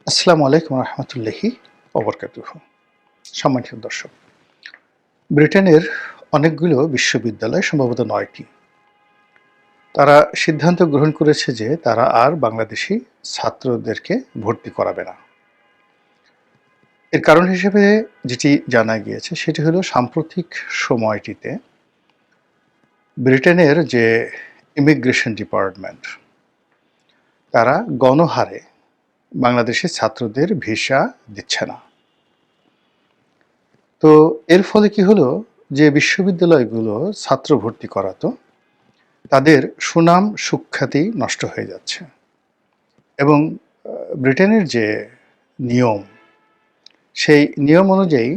আসসালামু আলাইকুম রহমতুল্লাহি ওবরকাতুহু। সম্মানিত দর্শক, ব্রিটেনের অনেকগুলো বিশ্ববিদ্যালয়, সম্ভবত ৯টি, তারা সিদ্ধান্ত গ্রহণ করেছে যে তারা আর বাংলাদেশি ছাত্রদেরকে ভর্তি করাবে না। এর কারণ হিসেবে যেটি জানা গিয়েছে সেটি হলো সাম্প্রতিক সময়টিতে ব্রিটেনের যে ইমিগ্রেশন ডিপার্টমেন্ট, তারা গণহারে বাংলাদেশি ছাত্রদের ভিসা দিচ্ছে না। তো এর ফলে কি হলো, যে বিশ্ববিদ্যালয়গুলো ছাত্র ভর্তি করাতো তাদের সুনাম সুখ্যাতি নষ্ট হয়ে যাচ্ছে। এবং ব্রিটেনের যে নিয়ম, সেই নিয়ম অনুযায়ী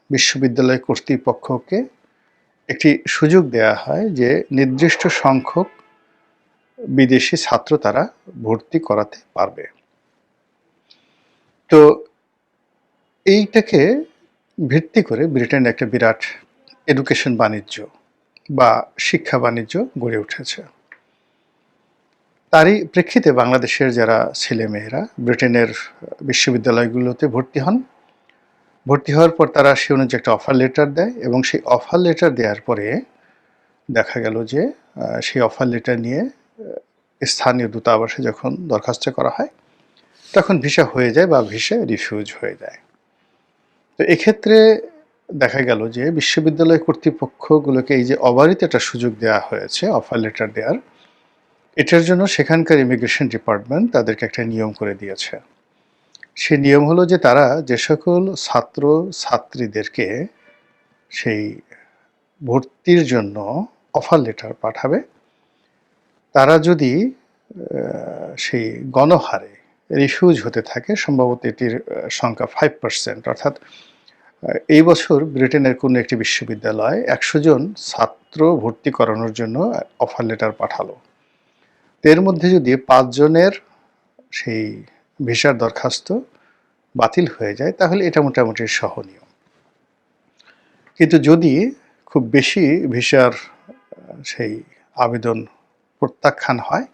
বিশ্ববিদ্যালয় কর্তৃপক্ষকে একটি সুযোগ দেয়া হয় যে নির্দিষ্ট সংখ্যক বিদেশি ছাত্র তারা ভর্তি করাতে পারবে। তো এইটাকে ভিত্তি করে ব্রিটেন একটা বিরাট এডুকেশন বাণিজ্য বা শিক্ষা বাণিজ্য গড়ে উঠেছে। তারই প্রেক্ষিতে বাংলাদেশের যারা ছেলেমেয়েরা ব্রিটেনের বিশ্ববিদ্যালয়গুলোতে ভর্তি হন, ভর্তি হওয়ার পর তারা সে অনুযায়ী একটা অফার লেটার দেয়, এবং সেই অফার লেটার দেওয়ার পরে দেখা গেল যে সেই অফার লেটার নিয়ে স্থানীয় দূতাবাসে যখন দরখাস্ত করা হয়, তখন ভিসা হয়ে যায় বা ভিসা রিফিউজ হয়ে যায়। তো এক্ষেত্রে দেখা গেল যে বিশ্ববিদ্যালয় কর্তৃপক্ষগুলোকে এই যে অবারিত একটা সুযোগ দেওয়া হয়েছে অফার লেটার দেওয়ার, এটার জন্য সেখানকার ইমিগ্রেশন ডিপার্টমেন্ট তাদেরকে একটা নিয়ম করে দিয়েছে। সে নিয়ম হলো যে তারা যে সকল ছাত্র ছাত্রীদেরকে সেই ভর্তির জন্য অফার লেটার পাঠাবে, তারা যদি সেই গণহারে রিফিউজ হতে থাকে, সম্ভবত এটির সংখ্যা 5%, অর্থাৎ এই বছর ব্রিটেনের কোনো একটি বিশ্ববিদ্যালয় 100 জন ছাত্র ভর্তি করানোর জন্য অফার লেটার পাঠালো, এর মধ্যে যদি 5 জনের সেই ভিসার দরখাস্ত বাতিল হয়ে যায়, তাহলে এটা মোটামুটি সহনীয়। কিন্তু যদি খুব বেশি ভিসার সেই আবেদন প্রত্যাখ্যান হয়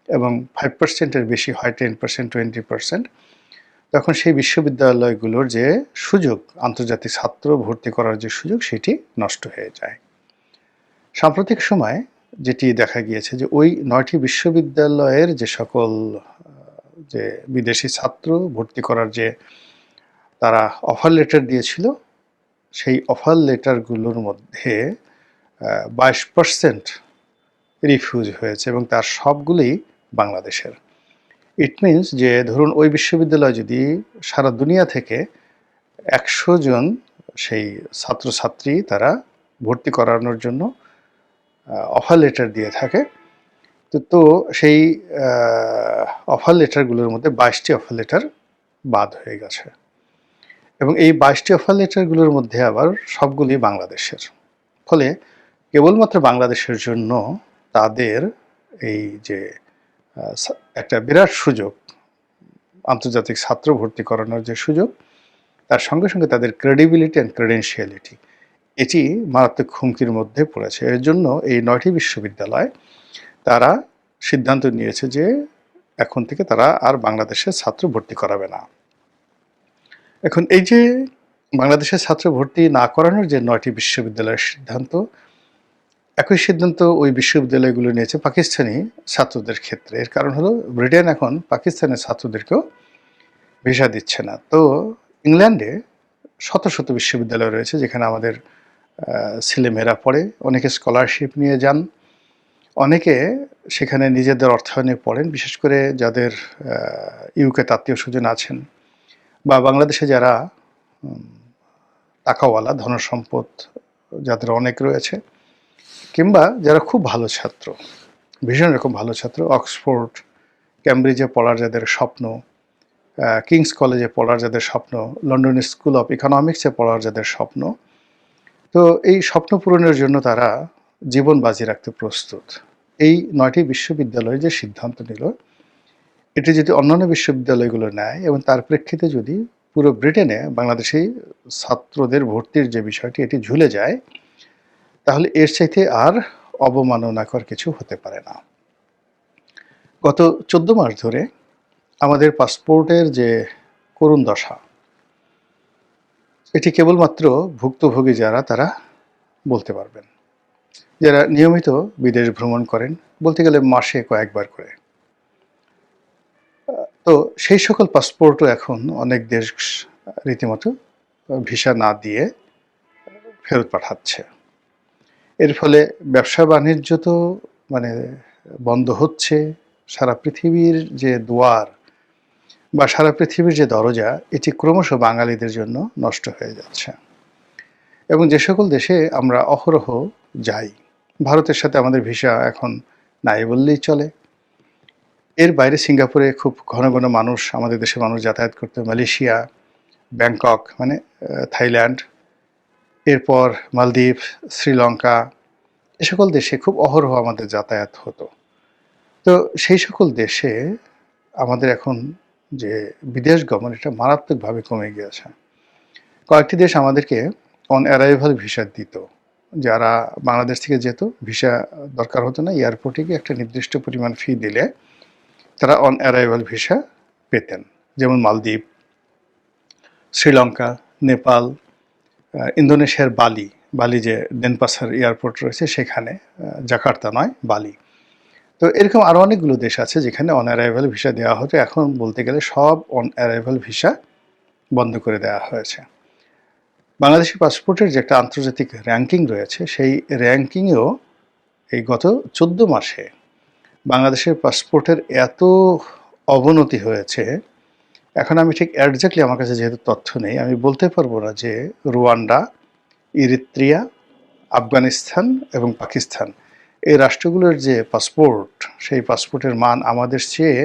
এবং 5%-এর বেশি হয়, 10%, 20%, তখন সেই বিশ্ববিদ্যালয়গুলোর যে সুযোগ, আন্তর্জাতিক ছাত্র ভর্তি করার যে সুযোগ, সেটি নষ্ট হয়ে যায়। সাম্প্রতিক সময়ে যেটি দেখা গিয়েছে যে ওই 9টি বিশ্ববিদ্যালয়ের যে সকল যে বিদেশি ছাত্র ভর্তি করার যে তারা অফার লেটার দিয়েছিল, সেই অফার লেটারগুলোর মধ্যে 22% রিফিউজ হয়েছে, এবং তার সবগুলোই বাংলাদেশের। ইট মিনস যে ধরুন ওই বিশ্ববিদ্যালয় যদি সারা দুনিয়া থেকে 100 জন সেই ছাত্রছাত্রী তারা ভর্তি করানোর জন্য অফার লেটার দিয়ে থাকে, তো সেই অফার লেটারগুলোর মধ্যে 22টি অফার লেটার বাদ হয়ে গেছে, এবং এই 22টি অফার লেটারগুলোর মধ্যে আবার সবগুলি বাংলাদেশের। ফলে কেবলমাত্র বাংলাদেশের জন্য তাদের এই যে একটা বিরাট সুযোগ, আন্তর্জাতিক ছাত্র ভর্তি করানোর যে সুযোগ, তার সঙ্গে সঙ্গে তাদের ক্রেডিবিলিটি অ্যান্ড ক্রেডেনশিয়ালিটি, এটি মারাত্মক হুমকির মধ্যে পড়েছে। এর জন্য এই 9টি বিশ্ববিদ্যালয় তারা সিদ্ধান্ত নিয়েছে যে এখন থেকে তারা আর বাংলাদেশের ছাত্র ভর্তি করাবে না। এখন এই যে বাংলাদেশের ছাত্র ভর্তি না করানোর যে 9টি বিশ্ববিদ্যালয়ের সিদ্ধান্ত, একই সিদ্ধান্ত ওই বিশ্ববিদ্যালয়গুলো নিয়েছে পাকিস্তানি ছাত্রদের ক্ষেত্রে। এর কারণ হলো ব্রিটেন এখন পাকিস্তানের ছাত্রদেরকেও ভিসা দিচ্ছে না। তো ইংল্যান্ডে শত শত বিশ্ববিদ্যালয় রয়েছে যেখানে আমাদের ছেলেমেয়েরা পড়ে, অনেকে স্কলারশিপ নিয়ে যান, অনেকে সেখানে নিজেদের অর্থায়নে পড়েন, বিশেষ করে যাদের ইউকেতে আত্মীয় স্বজন আছেন, বা বাংলাদেশে যারা টাকাওয়ালা, ধনসম্পদ যাদের অনেক রয়েছে, কিংবা যারা খুব ভালো ছাত্র, ভীষণ রকম ভালো ছাত্র, অক্সফোর্ড ক্যামব্রিজে পড়ার যাদের স্বপ্ন, কিংস কলেজে পড়ার যাদের স্বপ্ন, লন্ডন স্কুল অফ ইকোনমিক্সে পড়ার যাদের স্বপ্ন, তো এই স্বপ্ন পূরণের জন্য তারা জীবন বাজি রাখতে প্রস্তুত। এই 9টি বিশ্ববিদ্যালয় যে সিদ্ধান্ত নিল, এটি যদি অন্যান্য বিশ্ববিদ্যালয়গুলো নেয় এবং তার প্রেক্ষিতে যদি পুরো ব্রিটেনে বাংলাদেশি ছাত্রদের ভর্তির যে বিষয়টি এটি ঝুলে যায়, তাহলে এর চাইতে আর অবমাননাকর কিছু হতে পারে না। গত 14 মাস ধরে আমাদের পাসপোর্টের যে করুণ দশা, এটি কেবলমাত্র ভুক্তভোগী যারা তারা বলতে পারবেন, যারা নিয়মিত বিদেশ ভ্রমণ করেন, বলতে গেলে মাসে কয়েকবার করে। তো সেই সকল পাসপোর্টও এখন অনেক দেশ রীতিমতো ভিসা না দিয়ে ফেরত পাঠাচ্ছে। এর ফলে ব্যবসা বাণিজ্য তো মানে বন্ধ হচ্ছে, সারা পৃথিবীর যে দুয়ার বা সারা পৃথিবীর যে দরজা, এটি ক্রমশ বাঙালিদের জন্য নষ্ট হয়ে যাচ্ছে। এবং যে সকল দেশে আমরা অহরহ যাই, ভারতের সাথে আমাদের ভিসা এখন নাই বললেই চলে। এর বাইরে সিঙ্গাপুরে খুব ঘন ঘন মানুষ, আমাদের দেশের মানুষ যাতায়াত করতো, মালয়েশিয়া, ব্যাংকক মানে থাইল্যান্ড, এরপর মালদ্বীপ, শ্রীলঙ্কা, এ সকল দেশে খুব অহরহ আমাদের যাতায়াত হতো। তো সেই সকল দেশে আমাদের এখন যে বিদেশ গমন, এটা মারাত্মকভাবে কমে গিয়েছে। কয়েকটি দেশ আমাদেরকে অন অ্যারাইভাল ভিসা দিত, যারা বাংলাদেশ থেকে যেত, ভিসা দরকার হতো না, এয়ারপোর্টে গিয়ে একটা নির্দিষ্ট পরিমাণ ফি দিলে তারা অন অ্যারাইভাল ভিসা পেতেন। যেমন মালদ্বীপ, শ্রীলঙ্কা, নেপাল, ইন্দোনেশিয়ার বালি যে ডেনপাসার এয়ারপোর্ট রয়েছে সেখানে, জাকার্তা নয়, বালি। তো এরকম আরও অনেকগুলো দেশ আছে যেখানে অন অ্যারাইভাল ভিসা দেওয়া হতো। এখন বলতে গেলে সব অন অ্যারাইভাল ভিসা বন্ধ করে দেওয়া হয়েছে। বাংলাদেশি পাসপোর্টের যে একটা আন্তর্জাতিক র্যাঙ্কিং রয়েছে, সেই র্যাঙ্কিংয়েও এই গত 14 মাসে বাংলাদেশের পাসপোর্টের এত অবনতি হয়েছে, এখন আমি ঠিক একজ্যাক্টলি, আমার কাছে যেহেতু তথ্য নেই, আমি বলতে পারবো না যে রুয়ান্ডা, ইরিত্রিয়া, আফগানিস্তান এবং পাকিস্তান, এই রাষ্ট্রগুলোর যে পাসপোর্ট, সেই পাসপোর্টের মান আমাদের চেয়ে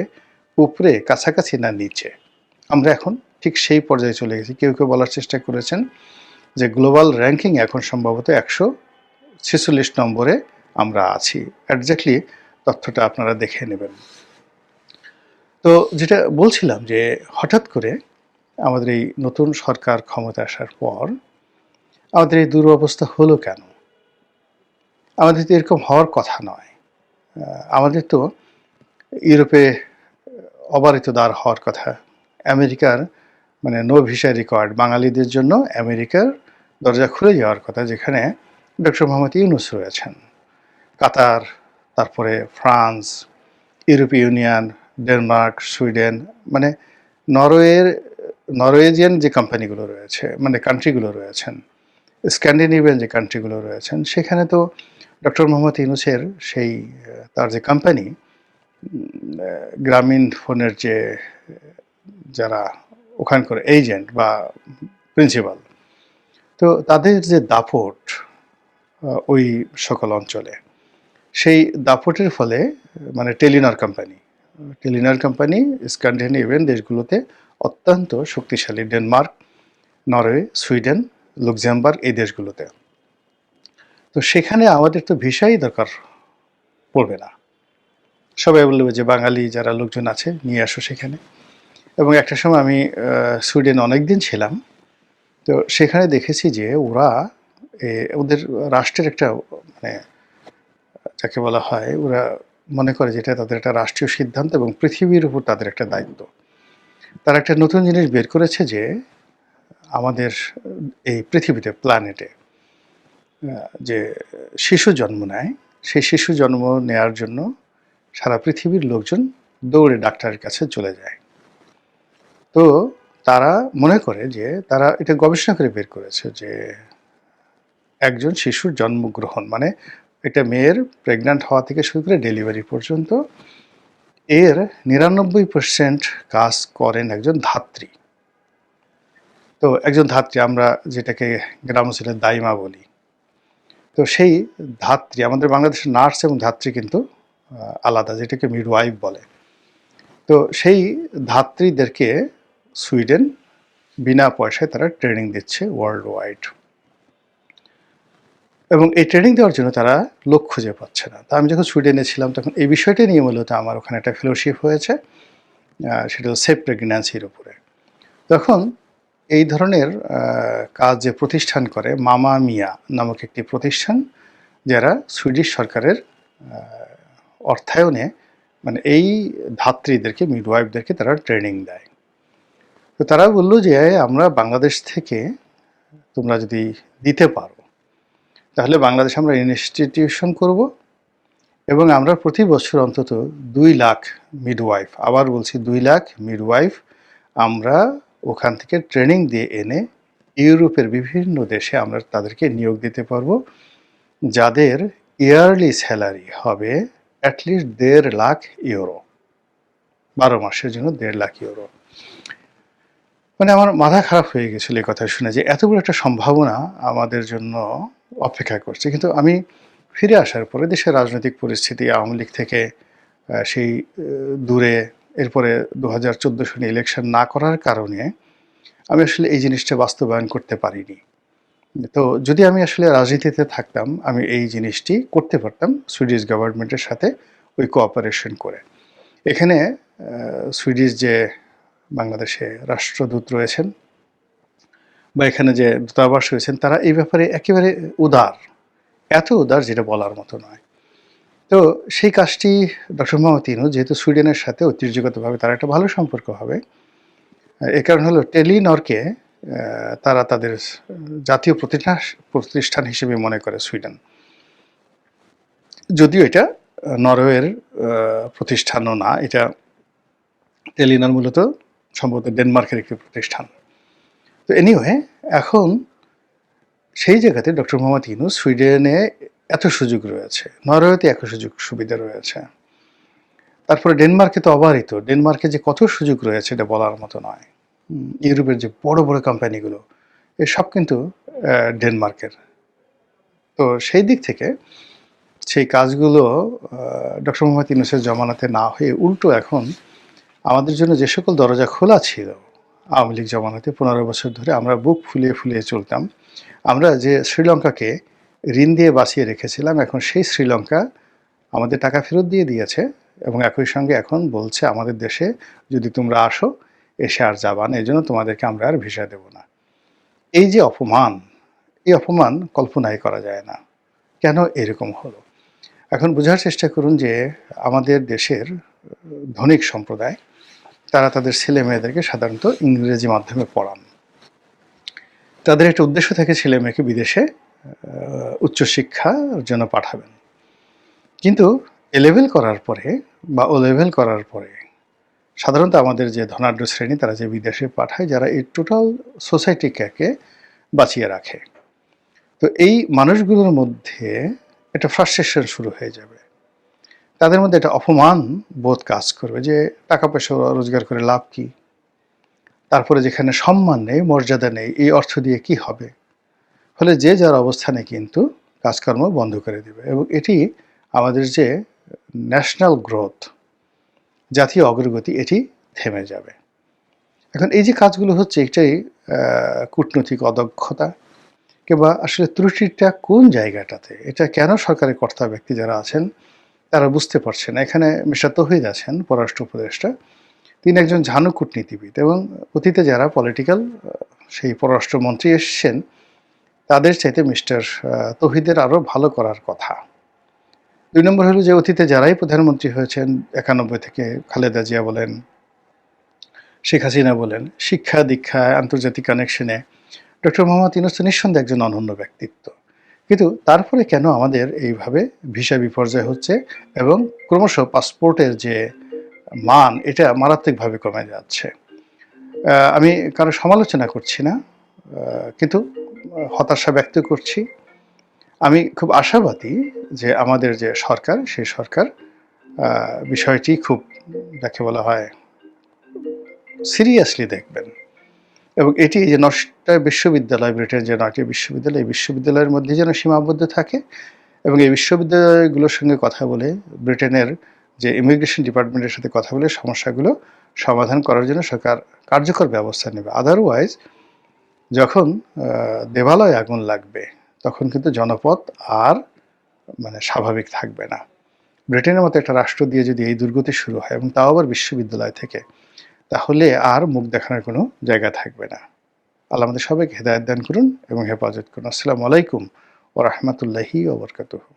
উপরে, কাছাকাছি না নিচে। আমরা এখন ঠিক সেই পর্যায়ে চলে গেছি। কেউ কেউ বলার চেষ্টা করেছেন যে গ্লোবাল র্যাঙ্কিং এখন সম্ভবত 146 নম্বরে আমরা আছি। একজ্যাক্টলি তথ্যটা আপনারা দেখে নেবেন। তো যেটা বলছিলাম যে হঠাৎ করে আমাদের এই নতুন সরকার ক্ষমতা আসার পর আমাদের এই দুরবস্থা হলো কেন? আমাদের তো এরকম হওয়ার কথা নয়। আমাদের তো ইউরোপে অবারিত দ্বার হওয়ার কথা। আমেরিকার মানে নো ভিসা রিকোয়ার্ড, বাঙালিদের জন্য আমেরিকার দরজা খুলে যাওয়ার কথা, যেখানে ডক্টর মোহাম্মদ ইউনূস রয়েছেন। কাতার, তারপরে ফ্রান্স, ইউরোপীয় ইউনিয়ন, ডেনমার্ক, সুইডেন, মানে নরওয়েজিয়ান যে কোম্পানিগুলো রয়েছে, মানে কান্ট্রিগুলো রয়েছেন, স্ক্যান্ডিনেভিয়ান যে কান্ট্রিগুলো রয়েছেন, সেখানে তো ডক্টর মোহাম্মদ ইউনূসের সেই তার যে কোম্পানি, গ্রামীণ ফোনের যে যারা ওখানকার এজেন্ট বা প্রিন্সিপাল, তো তাদের যে দাপট ওই সকল অঞ্চলে, সেই দাপটের ফলে মানে টেলিনর কোম্পানি স্ক্যান্ডিনেভিয়ান দেশগুলোতে অত্যন্ত শক্তিশালী, ডেনমার্ক, নরওয়ে, সুইডেন, লুক্সেমবার্গ, এই দেশগুলোতে। তো সেখানে আমাদের তো ভিসাই দরকার পড়বে না, সবাই বলবে যে বাঙালি যারা লোকজন আছে নিয়ে আসো সেখানে। এবং একটা সময় আমি সুইডেন অনেক দিন ছিলাম, তো সেখানে দেখেছি যে ওরা ওদের রাষ্ট্রের একটা মানে যাকে বলা হয়, ওরা মনে করে যেটা তাদের একটা রাষ্ট্রীয় সিদ্ধান্ত এবং পৃথিবীর উপর তাদের একটা দায়িত্ব। তারা একটা নতুন জিনিস বের করেছে যে আমাদের এই পৃথিবীতে, প্ল্যানেটে যে শিশু জন্ম নেয়, সেই শিশু জন্ম নেয়ার জন্য সারা পৃথিবীর লোকজন দৌড়ে ডাক্তারের কাছে চলে যায়। তো তারা মনে করে যে, তারা এটা গবেষণা করে বের করেছে যে একজন শিশুর জন্মগ্রহণ মানে একটা মেয়ের প্রেগন্যান্ট হওয়া থেকে শুরু করে ডেলিভারি পর্যন্ত এর 99% কাজ করেন একজন ধাত্রী। তো একজন ধাত্রী, আমরা যেটাকে গ্রামাঞ্চলে দাইমা বলি, তো সেই ধাত্রী, আমাদের বাংলাদেশের নার্স এবং ধাত্রী কিন্তু আলাদা, যেটাকে মিডওয়াইফ বলে। তো সেই ধাত্রীদেরকে সুইডেন বিনা পয়সায় তারা ট্রেনিং দিচ্ছে ওয়ার্ল্ড ওয়াইড, এবং এই ট্রেনিং দেওয়ার জন্য তারা লোক খুঁজে পাচ্ছে না। তা আমি যখন সুইডেনে ছিলাম তখন এই বিষয়টা নিয়ে মূলত আমার ওখানে একটা ফেলোশিপ হয়েছে, সেটা সেফ প্রেগন্যান্সির উপরে। তখন এই ধরনের কাজ যে প্রতিষ্ঠান করে, মামা মিয়া নামক একটি প্রতিষ্ঠান, যারা সুইডিশ সরকারের অর্থায়নে মানে এই ধাত্রীদেরকে, মিডওয়াইফদেরকে তারা ট্রেনিং দেয়। তো তারা বলল যে আমরা বাংলাদেশ থেকে তোমরা যদি দিতে পারো তাহলে বাংলাদেশে আমরা ইনস্টিটিউশন করব এবং আমরা প্রতি বছর অন্তত 2 লাখ মিডওয়াইফ, আবার বলছি 2 লাখ মিডওয়াইফ আমরা ওখান থেকে ট্রেনিং দিয়ে এনে ইউরোপের বিভিন্ন দেশে আমরা তাদেরকে নিয়োগ দিতে পারবো, যাদের ইয়ারলি স্যালারি হবে অ্যাটলিস্ট 1.5 লাখ ইউরো, 12 মাসের জন্য 1.5 লাখ ইউরো। মানে আমার মাথা খারাপ হয়ে গেছিল এই কথা শুনে যে এত বড় একটা সম্ভাবনা আমাদের জন্য অপেক্ষা করছে। কিন্তু আমি ফিরে আসার পরে দেশের রাজনৈতিক পরিস্থিতি, আওয়ামী লীগ থেকে সেই দূরে, এরপরে 2014 সনে ইলেকশন না করার কারণে আমি আসলে এই জিনিসটা বাস্তবায়ন করতে পারিনি। তো যদি আমি আসলে রাজনীতিতে থাকতাম আমি এই জিনিসটি করতে পারতাম সুইডিশ গভর্নমেন্টের সাথে ওই কোঅপারেশন করে। এখানে সুইডিশ যে বাংলাদেশে রাষ্ট্রদূত রয়েছেন বা এখানে যে দূতাবাস রয়েছেন তারা এই ব্যাপারে একেবারে উদার, এত উদার যেটা বলার মতো নয়। তো সেই কাজটি ডক্টর মোহাম্মদ ইউনূস যেহেতু সুইডেনের সাথে ঐতিহ্যগতভাবে তার একটা ভালো সম্পর্ক হবে, এ কারণ হলো টেলিনরকে তারা তাদের জাতীয় প্রতিষ্ঠান হিসেবে মনে করে সুইডেন, যদিও এটা নরওয়ের প্রতিষ্ঠানও না, এটা টেলিনর মূলত সম্ভবত ডেনমার্কের একটি প্রতিষ্ঠান। তো এনিওয়ে এখন সেই জায়গাতে ডক্টর মোহাম্মদ ইউনূস সুইডেনে এত সুযোগ রয়েছে, নরওয়েতে এত সুযোগ সুবিধা রয়েছে, তারপরে ডেনমার্কে তো অবারিত, ডেনমার্কে যে কত সুযোগ রয়েছে এটা বলার মতো নয়। ইউরোপের যে বড় বড় কোম্পানিগুলো এসব কিন্তু ডেনমার্কের। তো সেই দিক থেকে সেই কাজগুলো ডক্টর মোহাম্মদ ইউনূসের জমানাতে না হয়ে উল্টো এখন আমাদের জন্য যে সকল দরজা খোলা ছিল আওয়ামী লীগ জমানাতে 15 বছর ধরে আমরা বুক ফুলিয়ে ফুলিয়ে চলতাম, আমরা যে শ্রীলঙ্কাকে ঋণ দিয়ে বাঁচিয়ে রেখেছিলাম এখন সেই শ্রীলঙ্কা আমাদের টাকা ফেরত দিয়ে দিয়েছে এবং একই সঙ্গে এখন বলছে আমাদের দেশে যদি তোমরা আসো এসে আর যাবা না, এই জন্য তোমাদেরকে আমরা আর ভিসা দেব না। এই যে অপমান, এই অপমান কল্পনাই করা যায় না। কেন এরকম হলো? এখন বোঝার চেষ্টা করুন যে আমাদের দেশের ধনিক সম্প্রদায় তারা তাদের ছেলে মেয়েদেরকে সাধারণত ইংরেজি মাধ্যমে পড়ান। তাদের একটা উদ্দেশ্য থাকে ছেলে মেয়েকে বিদেশে উচ্চশিক্ষার জন্য পাঠাবেন। কিন্তু এ লেভেল করার পরে বা ও লেভেল করার পরে সাধারণত আমাদের যে ধনাঢ্য শ্রেণী তারা যে বিদেশে পাঠায়, যারা এই টোটাল সোসাইটিকে বাঁচিয়ে রাখে। তো এই মানুষগুলোর মধ্যে একটা ফ্রাস্ট্রেশন শুরু হয়ে যাবে, তাদের মধ্যে একটা অপমান বোধ কাজ করবে যে টাকা পয়সা রোজগার করে লাভ কি, তারপরে যেখানে সম্মান নেই, মর্যাদা নেই, এই অর্থ দিয়ে কি হবে। ফলে যে যার অবস্থানে কিন্তু কাজকর্ম বন্ধ করে দেবে এবং এটি আমাদের যে ন্যাশনাল গ্রোথ, জাতীয় অগ্রগতি, এটি থেমে যাবে। এখন এই যে কাজগুলো হচ্ছে এটাই কূটনৈতিক অদক্ষতা কিংবা আসলে ত্রুটিটা কোন জায়গাটাতে, এটা কেন সরকারের কর্তা ব্যক্তি যারা আছেন তারা বুঝতে পারছে না। এখানে মিস্টার তৌহিদ আছেন পররাষ্ট্র উপদেষ্টা, তিনি একজন ঝানু কূটনীতিবিদ এবং অতীতে যারা পলিটিক্যাল সেই পররাষ্ট্রমন্ত্রী এসছেন তাদের চাইতে মিস্টার তৌহিদের আরও ভালো করার কথা। 2 নম্বর হলো যে অতীতে যারাই প্রধানমন্ত্রী হয়েছেন 91 থেকে খালেদা জিয়া বলেন, শেখ হাসিনা বলেন, শিক্ষা দীক্ষায় আন্তর্জাতিক কানেকশনে ডক্টর মোহাম্মদ ইউনূস নিঃসন্দেহে একজন অনন্য ব্যক্তিত্ব। কিন্তু তারপরে কেন আমাদের এইভাবে ভিসা বিপর্যয় হচ্ছে এবং ক্রমশ পাসপোর্টের যে মান এটা মারাত্মকভাবে কমে যাচ্ছে। আমি কারো সমালোচনা করছি না, কিন্তু হতাশা ব্যক্ত করছি। আমি খুব আশাবাদী যে আমাদের যে সরকার সেই সরকার বিষয়টি খুব যাকে বলা হয় সিরিয়াসলি দেখবেন এবং এটি যে 9টা বিশ্ববিদ্যালয়, ব্রিটেনের যে 9টি বিশ্ববিদ্যালয়, এই বিশ্ববিদ্যালয়ের মধ্যে যেন সীমাবদ্ধ থাকে এবং এই বিশ্ববিদ্যালয়গুলোর সঙ্গে কথা বলে ব্রিটেনের যে ইমিগ্রেশন ডিপার্টমেন্টের সাথে কথা বলে সমস্যাগুলো সমাধান করার জন্য সরকার কার্যকর ব্যবস্থা নেবে। আদারওয়াইজ যখন দেবালয়ে আগুন লাগবে তখন কিন্তু জনপদ আর মানে স্বাভাবিক থাকবে না। ব্রিটেনের মতো একটা রাষ্ট্র দিয়ে যদি এই দুর্গতি শুরু হয় এবং তাও আবার বিশ্ববিদ্যালয় থেকে, তাহলে আর মুখ দেখানোর কোনো জায়গা থাকবে না। আল্লাহ আমাদের সবাইকে হেদায়েত দান করুন এবং হেফাজত করুন। আসসালামু আলাইকুম ওয়া রাহমাতুল্লাহি ওয়া বারাকাতুহু।